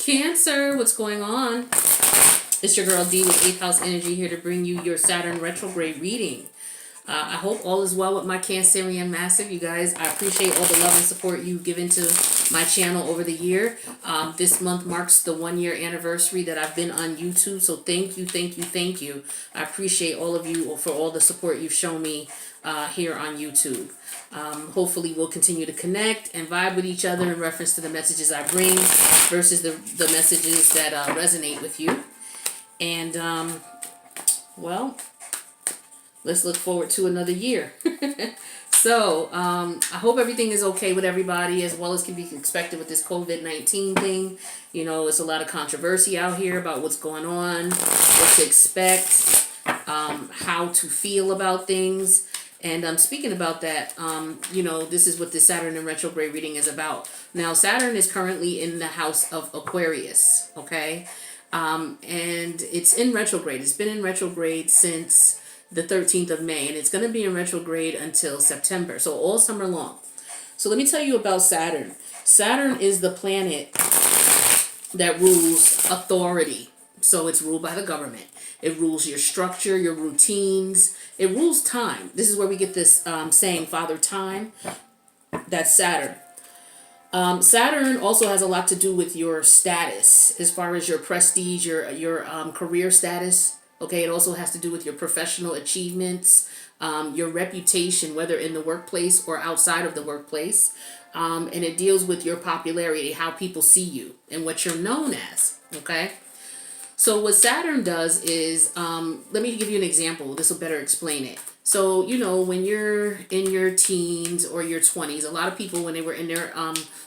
Cancer, what's going on? It's your girl D with 8th House Energy here to bring you your Saturn retrograde reading. I hope all is well with my Cancerian Massive. You guys, I appreciate all the love and support you've given to my channel over the year. This month marks the 1-year anniversary that I've been on YouTube. So thank you, thank you, thank you. I appreciate all of you for all the support you've shown me here on YouTube. Hopefully we'll continue to connect and vibe with each other in reference to the messages I bring versus the messages that resonate with you. And, well, let's look forward to another year. So, I hope everything is okay with everybody as well as can be expected with this COVID-19 thing. You know, it's a lot of controversy out here about what's going on, what to expect, how to feel about things. And speaking about that, you know, this is what the Saturn in retrograde reading is about. Now, Saturn is currently in the house of Aquarius, okay? And it's in retrograde. It's been in retrograde since the 13th of May, and it's going to be in retrograde until September, so all summer long. So let me tell you about Saturn. Saturn is the planet that rules authority. So it's ruled by the government. It rules your structure, your routines. It rules time. This is where we get this saying, Father Time. That's Saturn. Saturn also has a lot to do with your status as far as your prestige, your career status. Okay, it also has to do with your professional achievements, your reputation, whether in the workplace or outside of the workplace. And it deals with your popularity, how people see you, and what you're known as. Okay. So what Saturn does is, let me give you an example. This will better explain it. So, you know, when you're in your teens or your 20s, a lot of people when they were in their,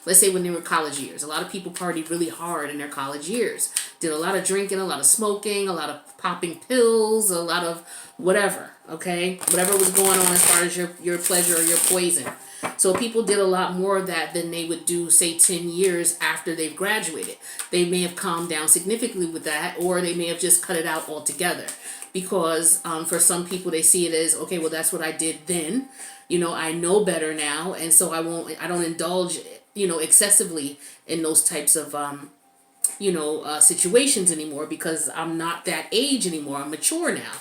let's say when they were college years, a lot of people partied really hard in their college years. Did a lot of drinking, a lot of smoking, a lot of popping pills, a lot of whatever, okay? Whatever was going on as far as your pleasure or your poison. So people did a lot more of that than they would do, say, 10 years after they've graduated. They may have calmed down significantly with that, or they may have just cut it out altogether. Because for some people, they see it as, okay, well, that's what I did then. You know, I know better now, and so I don't indulge, you know, excessively in those types of, situations anymore because I'm not that age anymore. I'm mature now.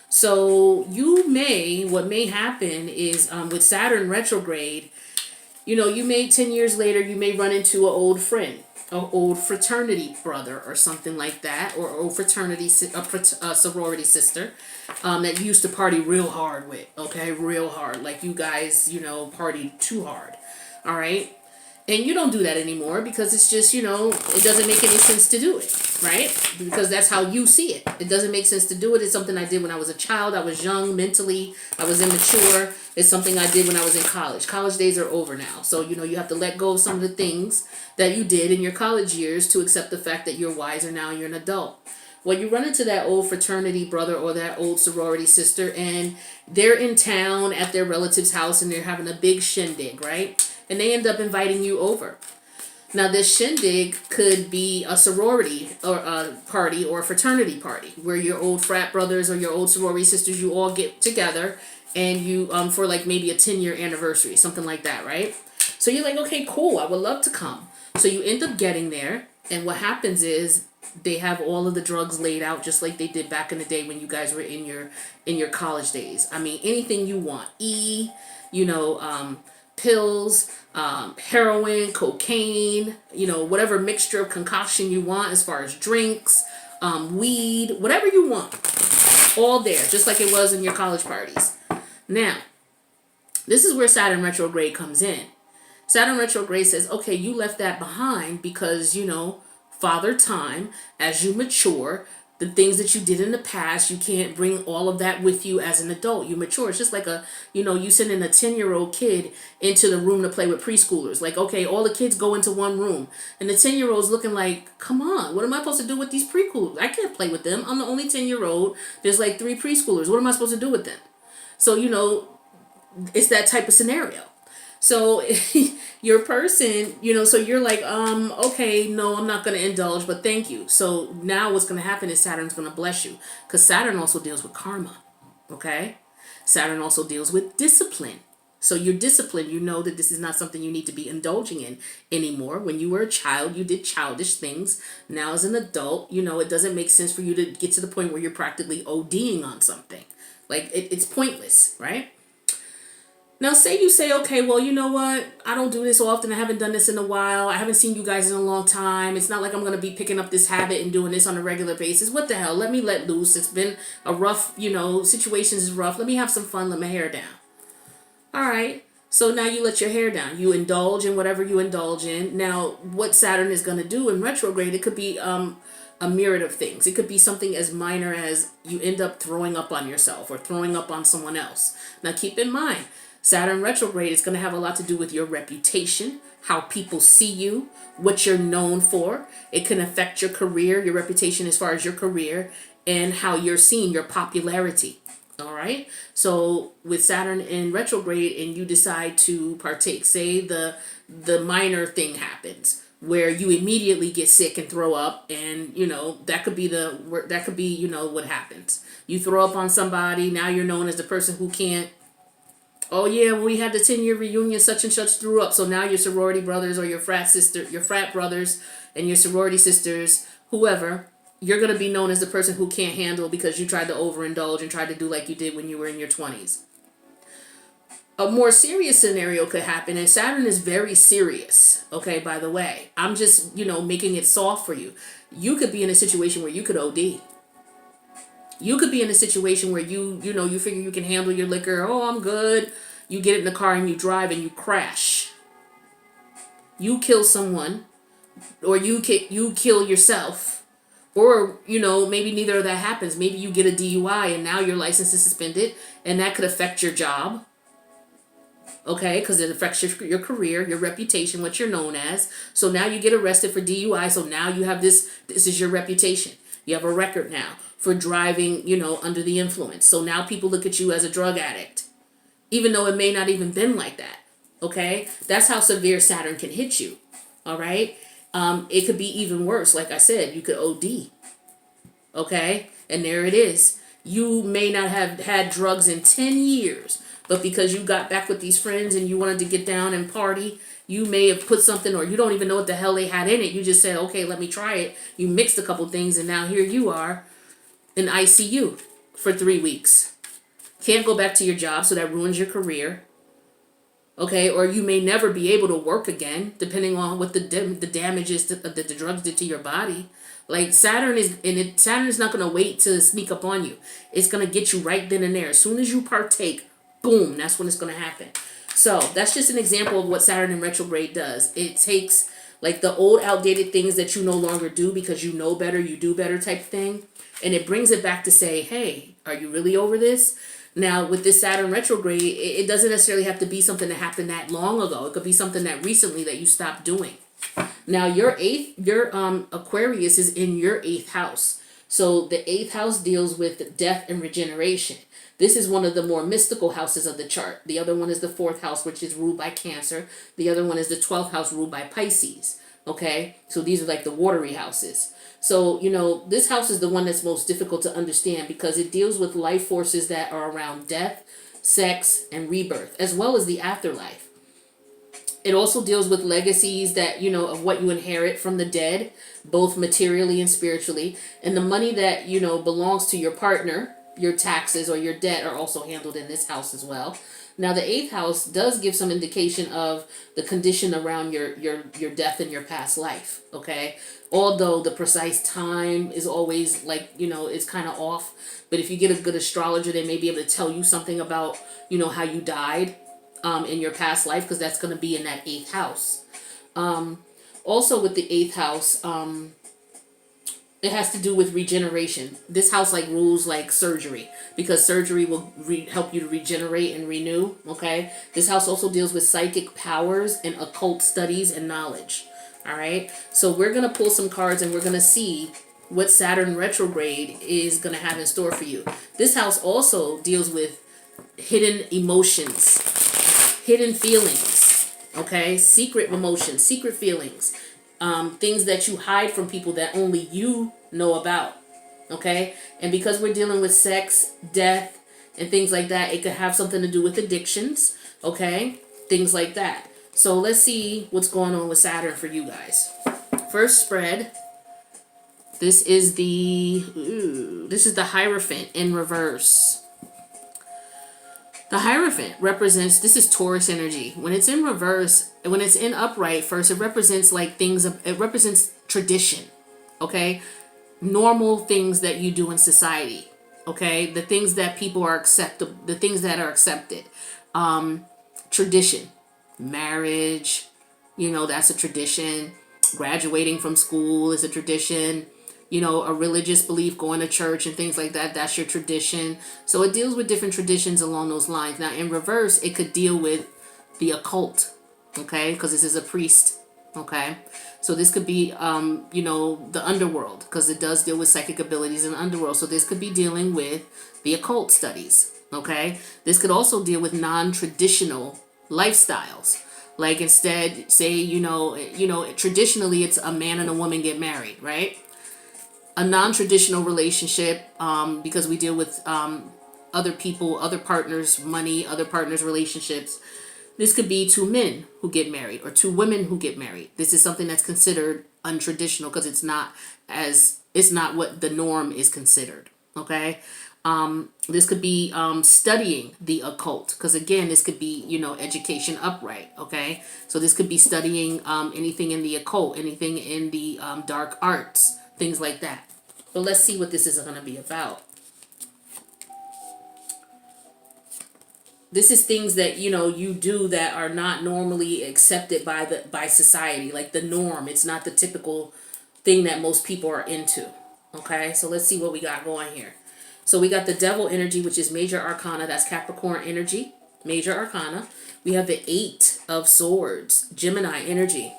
So what may happen is with Saturn retrograde, you know, you may 10 years later, you may run into an old friend, an old fraternity brother or something like that, or old fraternity, sorority sister that you used to party real hard with, okay, real hard. Like you guys, you know, partied too hard, all right? And you don't do that anymore because it's just, you know, it doesn't make any sense to do it, right? Because that's how you see it. It doesn't make sense to do it. It's something I did when I was a child. I was young mentally. I was immature. It's something I did when I was in college. College days are over now. So, you know, you have to let go of some of the things that you did in your college years to accept the fact that you're wiser now, you're an adult. Well, you run into that old fraternity brother or that old sorority sister, and they're in town at their relative's house and they're having a big shindig, right? And they end up inviting you over. Now, this shindig could be a sorority or a party or a fraternity party where your old frat brothers or your old sorority sisters, you all get together and you, for like maybe a 10-year anniversary, something like that, right? So you're like, okay, cool, I would love to come. So you end up getting there, and what happens is they have all of the drugs laid out just like they did back in the day when you guys were in your college days. I mean, anything you want. Pills, heroin, cocaine, you know, whatever mixture of concoction you want as far as drinks, weed, whatever you want. All there, just like it was in your college parties. Now, this is where Saturn retrograde comes in. Saturn retrograde says, okay, you left that behind because, you know, Father Time, as you mature, the things that you did in the past, you can't bring all of that with you as an adult. You mature. It's just like you sending a 10-year-old kid into the room to play with preschoolers. Like, okay, all the kids go into one room. And the 10-year-old's looking like, come on, what am I supposed to do with these preschoolers? I can't play with them. I'm the only 10-year-old. There's like 3 preschoolers. What am I supposed to do with them? So, you know, it's that type of scenario. So your person, you know, so you're like, okay, no, I'm not going to indulge, but thank you. So now what's going to happen is Saturn's going to bless you because Saturn also deals with karma. Okay. Saturn also deals with discipline. So you're disciplined. You know that this is not something you need to be indulging in anymore. When you were a child, you did childish things. Now as an adult, it doesn't make sense for you to get to the point where you're practically ODing on something. Like, it's pointless, right? Now, say you say, okay, well, you know what? I don't do this often. I haven't done this in a while. I haven't seen you guys in a long time. It's not like I'm going to be picking up this habit and doing this on a regular basis. What the hell? Let me let loose. It's been a rough, situations is rough. Let me have some fun. Let my hair down. All right. So now you let your hair down. You indulge in whatever you indulge in. Now, what Saturn is going to do in retrograde, it could be a myriad of things. It could be something as minor as you end up throwing up on yourself or throwing up on someone else. Now, keep in mind, Saturn retrograde is going to have a lot to do with your reputation, how people see you, what you're known for. It can affect your career, your reputation as far as your career, and how you're seen, your popularity. All right. So with Saturn in retrograde and you decide to partake, say the minor thing happens where you immediately get sick and throw up, and that could be what happens. You throw up on somebody, now you're known as the person who can't. Oh yeah, when we had the 10-year reunion, such and such threw up. So now your sorority brothers or your frat brothers and your sorority sisters, whoever, you're going to be known as the person who can't handle because you tried to overindulge and tried to do like you did when you were in your 20s. A more serious scenario could happen, and Saturn is very serious, okay, by the way. I'm just, making it soft for you. You could be in a situation where you could OD. You could be in a situation where you figure you can handle your liquor. Oh, I'm good. You get in the car and you drive and you crash. You kill someone, or you kill yourself, or maybe neither of that happens. Maybe you get a DUI and now your license is suspended, and that could affect your job. Okay, because it affects your career, your reputation, what you're known as. So now you get arrested for DUI. So now you have this is your reputation. You have a record now for driving, under the influence. So now people look at you as a drug addict, even though it may not even been like that. Okay, that's how severe Saturn can hit you. All right, it could be even worse. Like I said, you could OD. Okay, and there it is. You may not have had drugs in 10 years, but because you got back with these friends and you wanted to get down and party, you may have put something, or you don't even know what the hell they had in it. You just said, okay, let me try it. You mixed a couple things, and now here you are in ICU for 3 weeks. Can't go back to your job, so that ruins your career. Okay, or you may never be able to work again, depending on what the damage is that the drugs did to your body. Like Saturn is not going to wait to sneak up on you. It's going to get you right then and there. As soon as you partake, boom, that's when it's going to happen. So that's just an example of what Saturn in retrograde does. It takes like the old outdated things that you no longer do because you know better, you do better type thing, and it brings it back to say, hey, are you really over this? Now, with this Saturn retrograde, it doesn't necessarily have to be something that happened that long ago. It could be something that recently that you stopped doing. Now, your Aquarius is in your 8th house. So the 8th house deals with death and regeneration. This is one of the more mystical houses of the chart. The other one is the 4th house, which is ruled by Cancer. The other one is the 12th house, ruled by Pisces. Okay, so these are like the watery houses. So, this house is the one that's most difficult to understand because it deals with life forces that are around death, sex, and rebirth, as well as the afterlife. It also deals with legacies that, of what you inherit from the dead, both materially and spiritually. And the money that, belongs to your partner, your taxes or your debt are also handled in this house as well. Now, the 8th house does give some indication of the condition around your death in your past life, okay? Although the precise time is always it's kind of off. But if you get a good astrologer, they may be able to tell you something about, how you died in your past life, because that's going to be in that 8th house. Also with the 8th house, it has to do with regeneration. This house rules surgery, because surgery will help you to regenerate and renew, okay? This house also deals with psychic powers and occult studies and knowledge, all right? So we're going to pull some cards and we're going to see what Saturn retrograde is going to have in store for you. This house also deals with hidden emotions, hidden feelings, okay? Secret emotions, secret feelings. Things that you hide from people that only you know about, okay? And because we're dealing with sex, death, and things like that, it could have something to do with addictions. Okay? Things like that. So let's see what's going on with Saturn for you guys. First spread. This is the Hierophant in reverse. The Hierophant represents, this is Taurus energy. When it's in reverse, when it's in upright first, it represents like things, it represents tradition. Okay? Normal things that you do in society. Okay? The things that people are acceptable, the things that are accepted. Tradition. Marriage, that's a tradition. Graduating from school is a tradition. A religious belief, going to church and things like that, that's your tradition. So it deals with different traditions along those lines. Now, in reverse, it could deal with the occult, okay? Because this is a priest, okay? So this could be, the underworld, because it does deal with psychic abilities in the underworld. So this could be dealing with the occult studies, okay? This could also deal with non-traditional lifestyles. Like instead, say, traditionally it's a man and a woman get married, right? A non-traditional relationship, because we deal with other people, other partners, money, other partners' relationships. This could be two men who get married or two women who get married. This is something that's considered untraditional because it's not what the norm is considered. Okay. This could be studying the occult, because again, this could be education upright. Okay, so this could be studying anything in the occult, anything in the dark arts, things like that. But let's see what this is going to be about. This is things that you do that are not normally accepted by society, like the norm. It's not the typical thing that most people are into. Okay, so let's see what we got going here. So we got the Devil energy, which is major arcana. That's Capricorn energy, major arcana. We have the 8 of Swords, Gemini energy.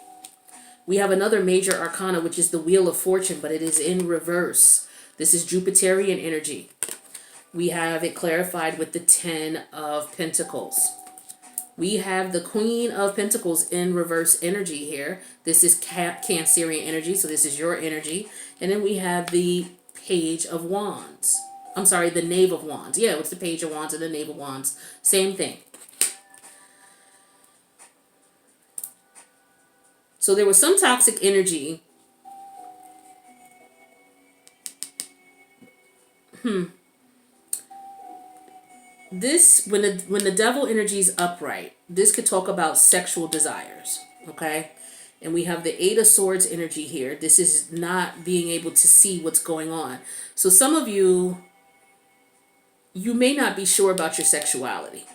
We have another major arcana, which is the Wheel of Fortune, but it is in reverse. This is Jupiterian energy. We have it clarified with the 10 of Pentacles. We have the Queen of Pentacles in reverse energy here. This is Cancerian energy, so this is your energy. And then we have the Page of Wands. I'm sorry, the Knave of Wands. Yeah, it's the Page of Wands and the Knave of Wands. Same thing. So there was some toxic energy. This, when the Devil energy is upright, this could talk about sexual desires, okay? And we have the 8 of Swords energy here. This is not being able to see what's going on. So some of you may not be sure about your sexuality.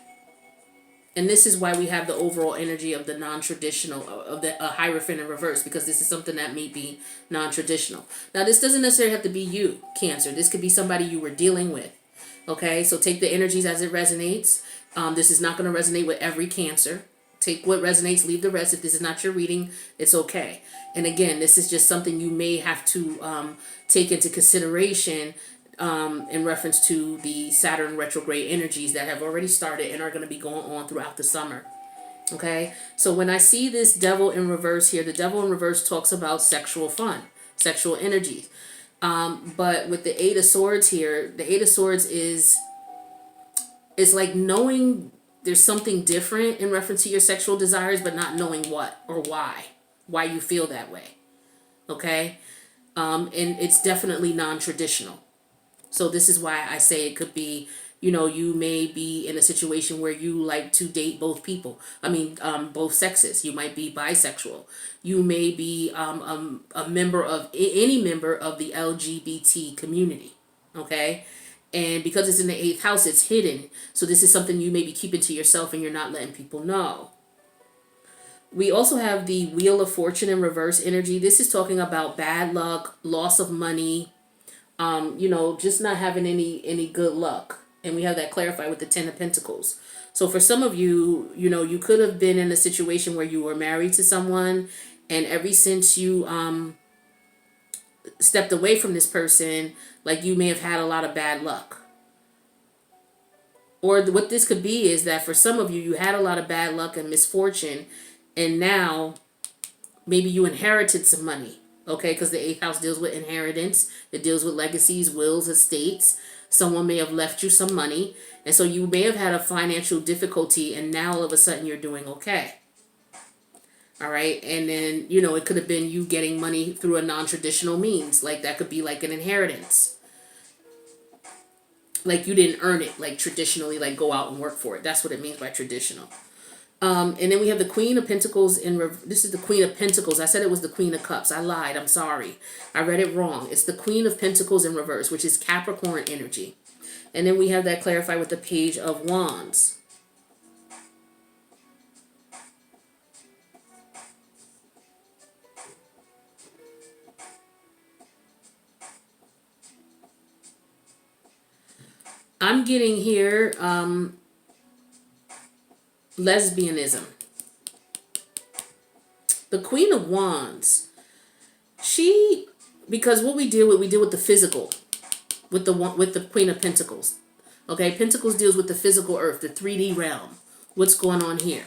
And this is why we have the overall energy of the non-traditional, of the Hierophant in reverse, because this is something that may be non-traditional. Now, this doesn't necessarily have to be you, Cancer. This could be somebody you were dealing with. Okay, so take the energies as it resonates. This is not going to resonate with every Cancer. Take what resonates, leave the rest. If this is not your reading, it's okay. And again, this is just something you may have to take into consideration in reference to the Saturn retrograde energies that have already started and are going to be going on throughout the summer. Okay, so when I see this Devil in reverse here, the Devil in reverse talks about sexual fun, sexual energies. But with the 8 of Swords here, the 8 of Swords is like knowing there's something different in reference to your sexual desires, but not knowing what or why you feel that way. Okay, and it's definitely non-traditional. So this is why I say it could be, you may be in a situation where you like to date both people. Both sexes. You might be bisexual. You may be a member of any member of the LGBT community. Okay. And because it's in the 8th house, it's hidden. So this is something you may be keeping to yourself and you're not letting people know. We also have the Wheel of Fortune in reverse energy. This is talking about bad luck, loss of money, just not having any good luck. And we have that clarified with the 10 of Pentacles. So for some of you, you could have been in a situation where you were married to someone, and ever since you stepped away from this person, like you may have had a lot of bad luck. Or what this could be is that for some of you, you had a lot of bad luck and misfortune, and now maybe you inherited some money. Okay, because the 8th house deals with inheritance. It deals with legacies, wills, estates. Someone may have left you some money, and so you may have had a financial difficulty, and now all of a sudden you're doing okay. All right. And then, it could have been you getting money through a non-traditional means. Like that could be like an inheritance. Like you didn't earn it, like traditionally, like go out and work for it. That's what it means by traditional. And then we have the Queen of Pentacles this is the Queen of Pentacles. I said it was the Queen of Cups. I lied. I'm sorry. I read it wrong. It's the Queen of Pentacles in reverse, which is Capricorn energy. And then we have that clarified with the Page of Wands. I'm getting here lesbianism. The Queen of Wands, because what we deal with the physical, with the Queen of Pentacles. Okay, Pentacles deals with the physical earth, the 3D realm. What's going on here?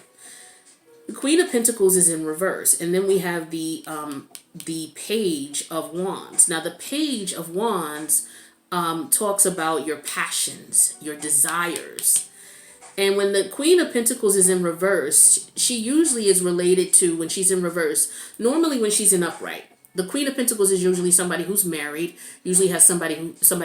The Queen of Pentacles is in reverse, and then we have the Page of Wands. Now, the Page of Wands talks about your passions, your desires. And when the Queen of Pentacles is in reverse, she usually is related to, when she's in reverse, normally when she's in upright. The Queen of Pentacles is usually somebody who's married, usually has somebody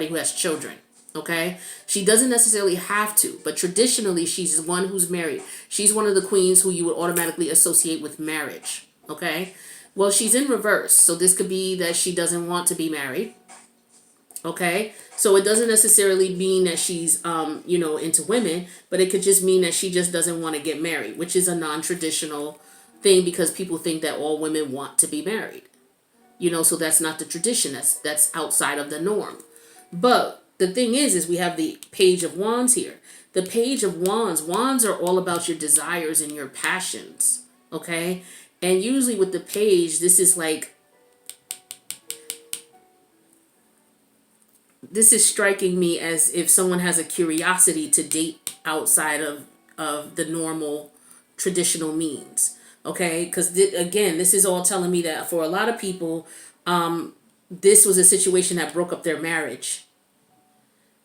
who has children. Okay? She doesn't necessarily have to, but traditionally she's one who's married. She's one of the queens who you would automatically associate with marriage. Okay? Well, she's in reverse, so this could be that she doesn't want to be married. Okay, so it doesn't necessarily mean that she's, into women, but it could just mean that she just doesn't want to get married, which is a non-traditional thing because people think that all women want to be married. So that's not the tradition. That's outside of the norm. But the thing is we have the Page of Wands here. The Page of Wands are all about your desires and your passions. Okay, and usually with the Page, this is striking me as if someone has a curiosity to date outside of the normal traditional means. Okay, because this is all telling me that for a lot of people, this was a situation that broke up their marriage.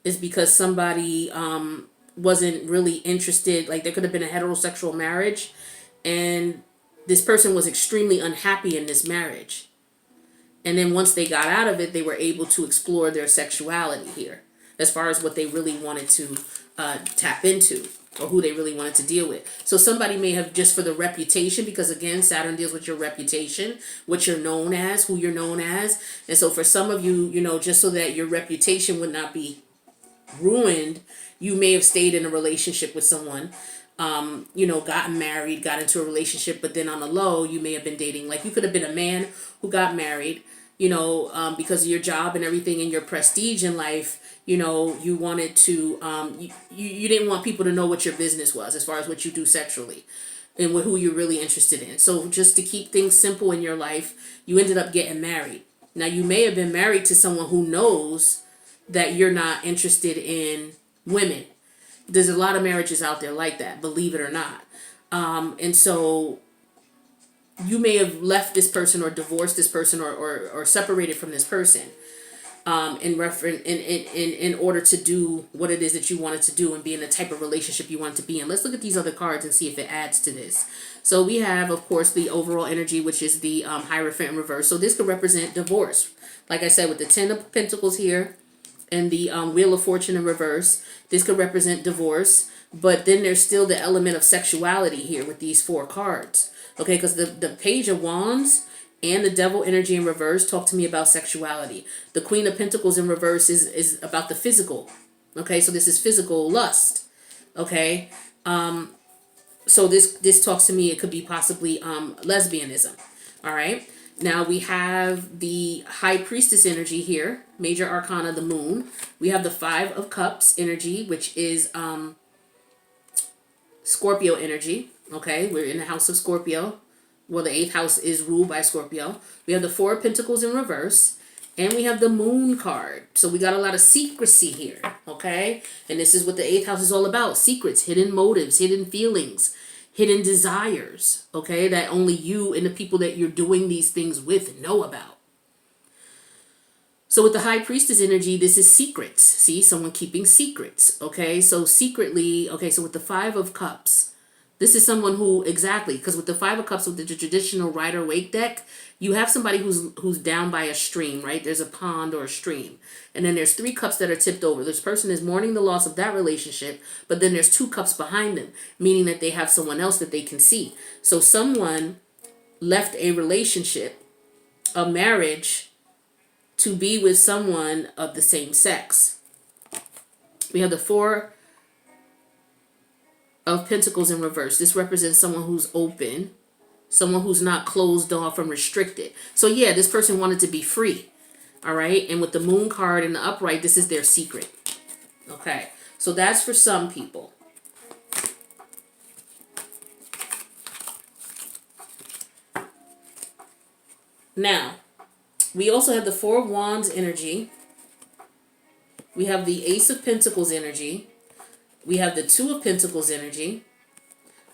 Is because somebody wasn't really interested. Like there could have been a heterosexual marriage, and this person was extremely unhappy in this marriage. And then once they got out of it, they were able to explore their sexuality here as far as what they really wanted to tap into or who they really wanted to deal with. So somebody may have, just for the reputation, because again, Saturn deals with your reputation, what you're known as, who you're known as. And so for some of you, just so that your reputation would not be ruined, you may have stayed in a relationship with someone, gotten married, got into a relationship, but then on the low, you may have been dating. Like you could have been a man who got married, because of your job and everything and your prestige in life, you wanted to, you didn't want people to know what your business was as far as what you do sexually and who you're really interested in. So just to keep things simple in your life, you ended up getting married. Now you may have been married to someone who knows that you're not interested in women. There's a lot of marriages out there like that, believe it or not. And so you may have left this person or divorced this person or separated from this person in order to do what it is that you wanted to do and be in the type of relationship you want to be in. Let's look at these other cards and see if it adds to this. So we have, of course, the overall energy, which is the Hierophant in reverse. So this could represent divorce. Like I said, with the 10 of Pentacles here and the Wheel of Fortune in reverse, this could represent divorce. But then there's still the element of sexuality here with these 4 cards. Okay, because the Page of Wands and the Devil energy in reverse talk to me about sexuality. The Queen of Pentacles in reverse is about the physical. Okay, so this is physical lust. Okay, so this talks to me, it could be possibly lesbianism. All right, now we have the High Priestess energy here, Major Arcana, the Moon. We have the 5 of Cups energy, which is Scorpio energy. Okay, we're in the house of Scorpio. Well, the 8th house is ruled by Scorpio. We have the 4 of Pentacles in reverse. And we have the Moon card. So we got a lot of secrecy here. Okay, and this is what the 8th house is all about. Secrets, hidden motives, hidden feelings, hidden desires. Okay, that only you and the people that you're doing these things with know about. So with the High Priestess energy, this is secrets. See, someone keeping secrets. Okay, so secretly, okay, so with the Five of Cups, this is someone who, exactly, because with the Five of Cups, with the traditional Rider-Waite deck, you have somebody who's down by a stream, right? There's a pond or a stream. And then there's 3 cups that are tipped over. This person is mourning the loss of that relationship, but then there's 2 cups behind them, meaning that they have someone else that they can see. So someone left a relationship, a marriage, to be with someone of the same sex. We have the Four of Pentacles in reverse. This represents someone who's open, someone who's not closed off and restricted. So yeah, this person wanted to be free. All right. And with the Moon card in the upright, this is their secret. Okay. So that's for some people. Now, we also have the Four of Wands energy. We have the Ace of Pentacles energy. We have the Two of Pentacles energy.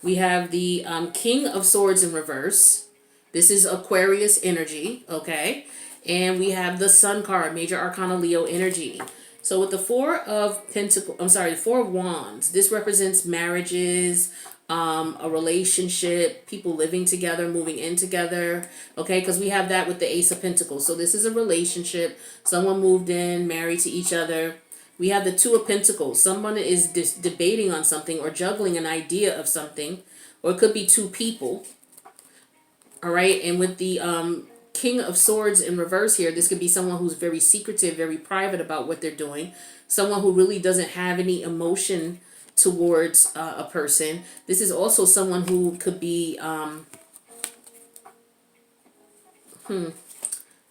We have the King of Swords in reverse. This is Aquarius energy, okay? And we have the Sun card, Major Arcana Leo energy. So with the Four of Four of Wands, this represents marriages, a relationship, people living together, moving in together, okay? Because we have that with the Ace of Pentacles. So this is a relationship. Someone moved in, married to each other. We have the Two of Pentacles. Someone is debating on something or juggling an idea of something, or it could be 2 people, all right? And with the King of Swords in reverse here, this could be someone who's very secretive, very private about what they're doing, someone who really doesn't have any emotion towards a person. This is also someone who could be,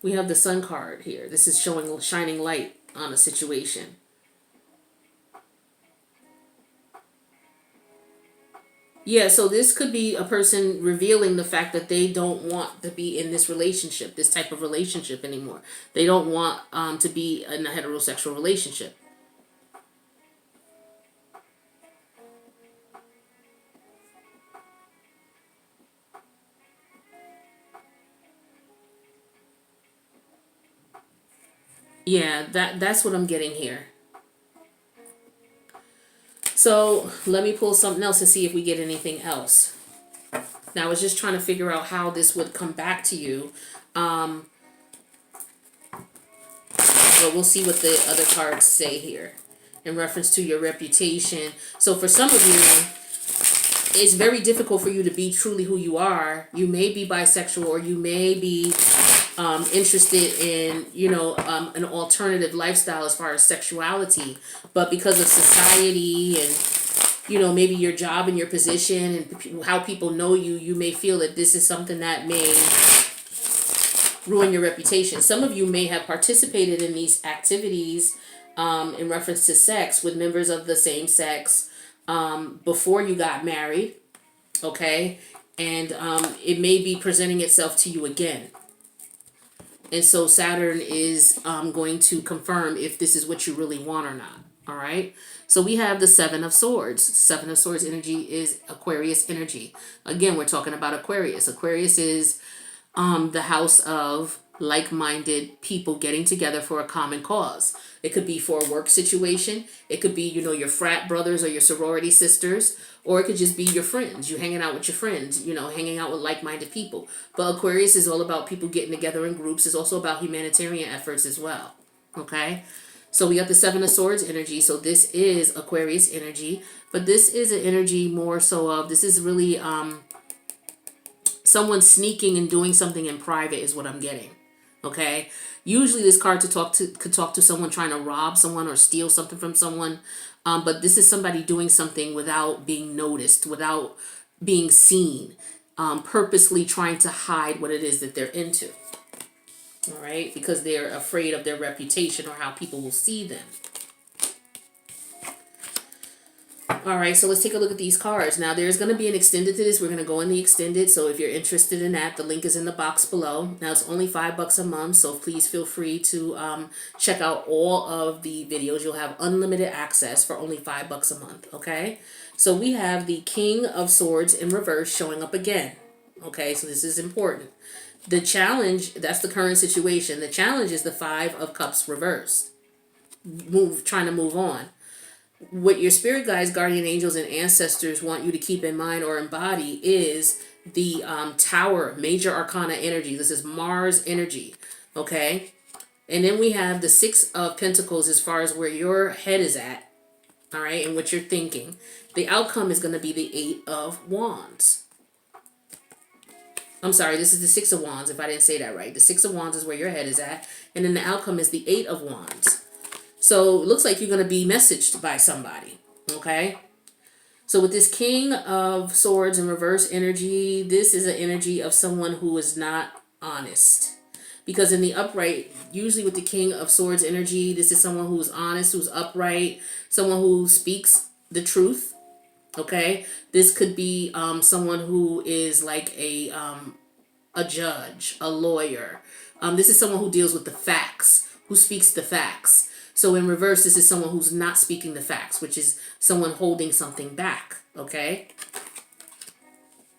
we have the Sun card here. This is showing shining light on a situation. Yeah, so this could be a person revealing the fact that they don't want to be in this relationship, this type of relationship anymore. They don't want to be in a heterosexual relationship. Yeah, that's what I'm getting here. So let me pull something else and see if we get anything else. Now, I was just trying to figure out how this would come back to you. But we'll see what the other cards say here in reference to your reputation. So for some of you, it's very difficult for you to be truly who you are. You may be bisexual, or you may be interested in, an alternative lifestyle as far as sexuality, but because of society and, maybe your job and your position and how people know you, you may feel that this is something that may ruin your reputation. Some of you may have participated in these activities in reference to sex with members of the same sex before you got married, okay? And it may be presenting itself to you again. And so Saturn is going to confirm if this is what you really want or not. All right. So we have the Seven of Swords. Seven of Swords energy is Aquarius energy. Again, we're talking about Aquarius. Aquarius is the house of like-minded people getting together for a common cause. It could be for a work situation. It could be, your frat brothers or your sorority sisters, or it could just be your friends. You hanging out with your friends, hanging out with like-minded people. But Aquarius is all about people getting together in groups. It's also about humanitarian efforts as well. Okay. So we got the Seven of Swords energy. So this is Aquarius energy, but this is an energy more so of, this is really someone sneaking and doing something in private is what I'm getting. Okay. Usually this card could talk to someone trying to rob someone or steal something from someone. But this is somebody doing something without being noticed, without being seen, purposely trying to hide what it is that they're into. All right. Because they're afraid of their reputation or how people will see them. All right, so let's take a look at these cards. Now, there's going to be an extended to this. We're going to go in the extended. So if you're interested in that, the link is in the box below. Now, it's only $5 a month, so please feel free to check out all of the videos. You'll have unlimited access for only $5 a month, okay? So we have the King of Swords in reverse showing up again, okay? So this is important. The challenge, that's the current situation. The challenge is the Five of Cups reversed. Trying to move on. What your spirit guides, guardian angels, and ancestors want you to keep in mind or embody is the Tower, major arcana energy. This is Mars energy, okay? And then we have the Six of Pentacles as far as where your head is at, all right, and what you're thinking. The outcome is going to be the Eight of Wands. I'm sorry, this is the Six of Wands, if I didn't say that right. The Six of Wands is where your head is at, and then the outcome is the Eight of Wands. So it looks like you're going to be messaged by somebody, okay? So with this King of Swords in reverse energy, this is an energy of someone who is not honest. Because in the upright, usually with the King of Swords energy, this is someone who's honest, who's upright, someone who speaks the truth, okay? This could be someone who is like a judge, a lawyer. This is someone who deals with the facts, who speaks the facts. So in reverse, this is someone who's not speaking the facts, which is someone holding something back, okay?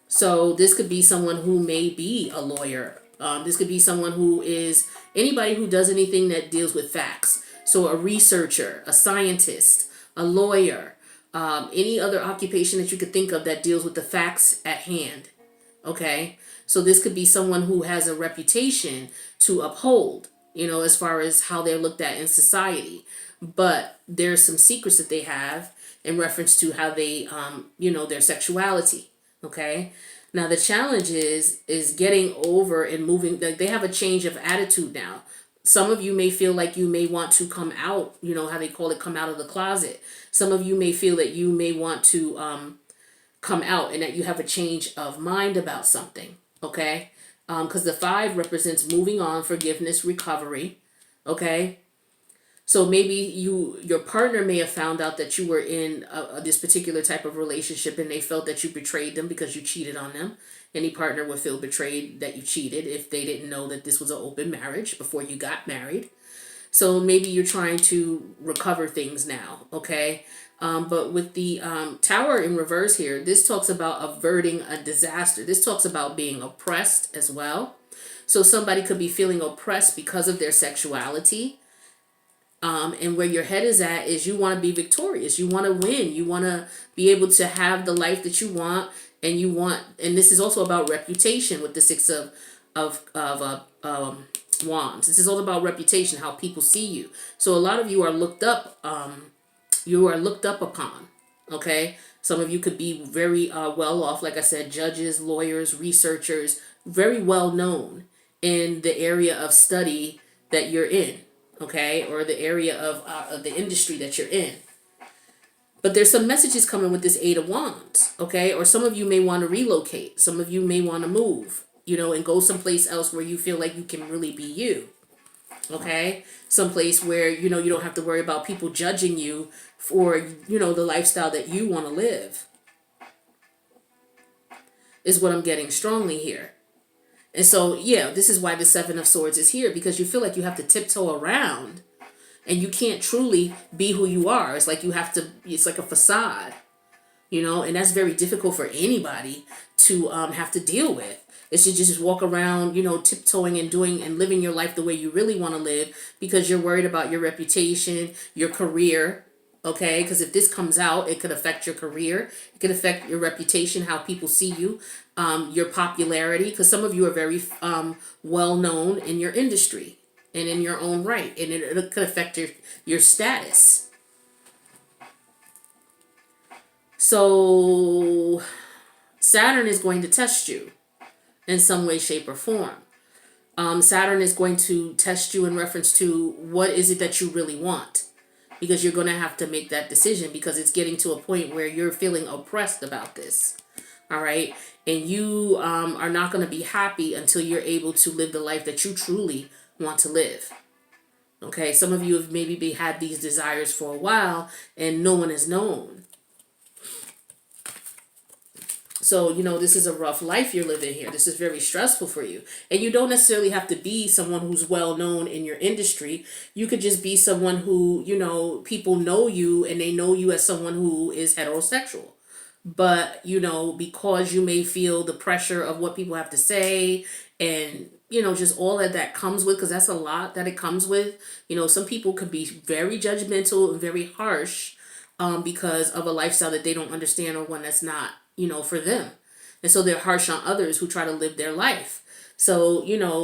So this could be someone who may be a lawyer. This could be someone who is anybody who does anything that deals with facts. So a researcher, a scientist, a lawyer, any other occupation that you could think of that deals with the facts at hand, okay? So this could be someone who has a reputation to uphold, you know, as far as how they're looked at in society. But there's some secrets that they have in reference to how they, you know, their sexuality, okay? Now, the challenge is getting over and moving. They have a change of attitude now. Some of you may feel like you may want to come out, you know, how they call it, come out of the closet. Some of you may feel that you may want to come out and that you have a change of mind about something, okay? Because the Five represents moving on, forgiveness, recovery, okay? So maybe your partner may have found out that you were in this particular type of relationship and they felt that you betrayed them because you cheated on them. Any partner would feel betrayed that you cheated if they didn't know that this was an open marriage before you got married. So maybe you're trying to recover things now, okay? But with the Tower in reverse here, this talks about averting a disaster. This talks about being oppressed as well. So somebody could be feeling oppressed because of their sexuality. And where your head is at is you want to be victorious. You want to win. You want to be able to have the life that you want. And you want, and this is also about reputation with the Six of Wands. This is all about reputation, how people see you. So a lot of you are looked up. You are looked up upon. Okay. Some of you could be very well off. Like I said, judges, lawyers, researchers, very well known in the area of study that you're in. Okay, or the area of the industry that you're in. But there's some messages coming with this Eight of Wands, okay? Or some of you may want to relocate. Some of you may want to move, you know, and go someplace else where you feel like you can really be you, okay? Someplace where, you know, you don't have to worry about people judging you for, you know, the lifestyle that you want to live, is what I'm getting strongly here. And so, yeah, this is why the Seven of Swords is here, because you feel like you have to tiptoe around and you can't truly be who you are. It's like you have to, it's like a facade, you know, and that's very difficult for anybody to have to deal with. It's to just walk around, you know, tiptoeing and doing and living your life the way you really want to live because you're worried about your reputation, your career. Okay, because if this comes out, it could affect your career. It could affect your reputation, how people see you, your popularity, because some of you are very well known in your industry and in your own right, and it could affect your status. So Saturn is going to test you in some way, shape, or form. Saturn is going to test you in reference to what is it that you really want. Because you're going to have to make that decision because it's getting to a point where you're feeling oppressed about this. All right. And you are not going to be happy until you're able to live the life that you truly want to live. Okay. Some of you have maybe had these desires for a while and no one has known. So, you know, this is a rough life you're living here. This is very stressful for you. And you don't necessarily have to be someone who's well known in your industry. You could just be someone who, you know, people know you and they know you as someone who is heterosexual. But, you know, because you may feel the pressure of what people have to say and just all that comes with, because that's a lot that it comes with. Some people could be very judgmental and very harsh because of a lifestyle that they don't understand, or one that's not, for them. And so they're harsh on others who try to live their life. So,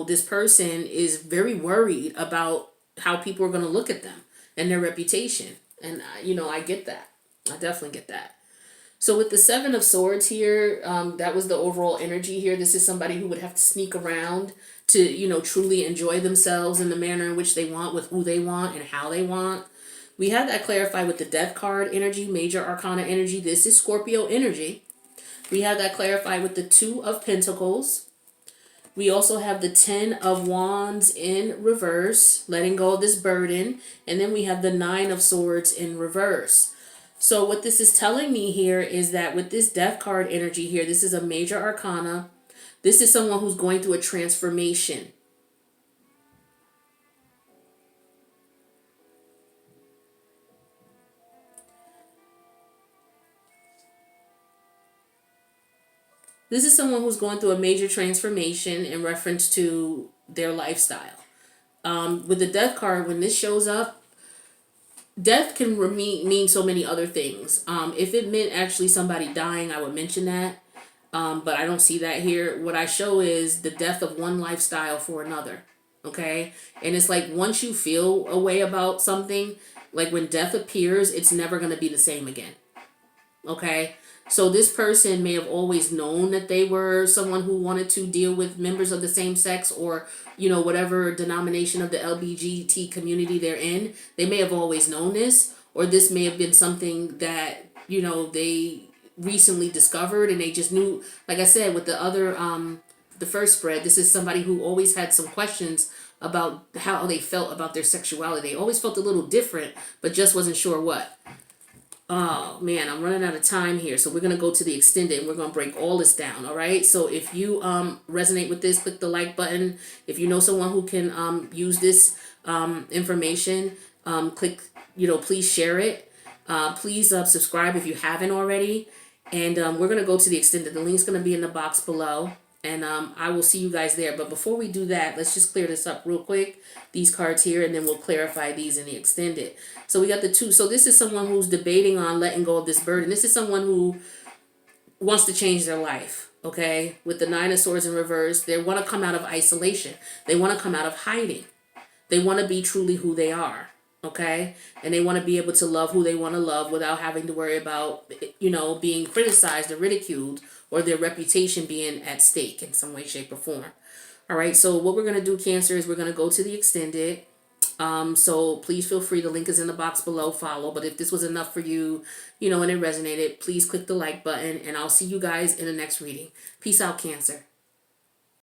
this person is very worried about how people are going to look at them and their reputation. And, I get that. I definitely get that. So with the Seven of Swords here, that was the overall energy here. This is somebody who would have to sneak around to, truly enjoy themselves in the manner in which they want, with who they want and how they want. We have that clarified with the Death card energy, Major Arcana energy. This is Scorpio energy. We have that clarified with the Two of Pentacles. We also have the 10 of Wands in reverse, letting go of this burden. And then we have the 9 of Swords in reverse. So what this is telling me here is that with this Death card energy here, this is a major arcana. This is someone who's going through a transformation. This is someone who's going through a major transformation in reference to their lifestyle. With the Death card, when this shows up, death can mean so many other things. If it meant actually somebody dying, I would mention that. But I don't see that here. What I show is the death of one lifestyle for another. Okay? And it's like once you feel a way about something, like when death appears, it's never going to be the same again. Okay? So this person may have always known that they were someone who wanted to deal with members of the same sex, or, whatever denomination of the LGBT community they're in. They may have always known this, or this may have been something that, they recently discovered and they just knew. Like I said, with the other, the first spread, this is somebody who always had some questions about how they felt about their sexuality. They always felt a little different, but just wasn't sure what. Oh man, I'm running out of time here. So we're going to go to the extended and we're going to break all this down. All right. So if you resonate with this, click the like button. If you know someone who can use this information, click, please share it. Please subscribe if you haven't already. And we're going to go to the extended. The link's going to be in the box below. And I will see you guys there. But before we do that, let's just clear this up real quick. These cards here, and then we'll clarify these in the extended. So we got the two. So this is someone who's debating on letting go of this burden. This is someone who wants to change their life. Okay? With the 9 of Swords in reverse, they want to come out of isolation. They want to come out of hiding. They want to be truly who they are. Okay? And they want to be able to love who they want to love without having to worry about, being criticized or ridiculed, or their reputation being at stake in some way, shape, or form. All right, so what we're going to do, Cancer, is we're going to go to the extended. So please feel free. The link is in the box below. Follow. But if this was enough for you, and it resonated, please click the like button. And I'll see you guys in the next reading. Peace out, Cancer.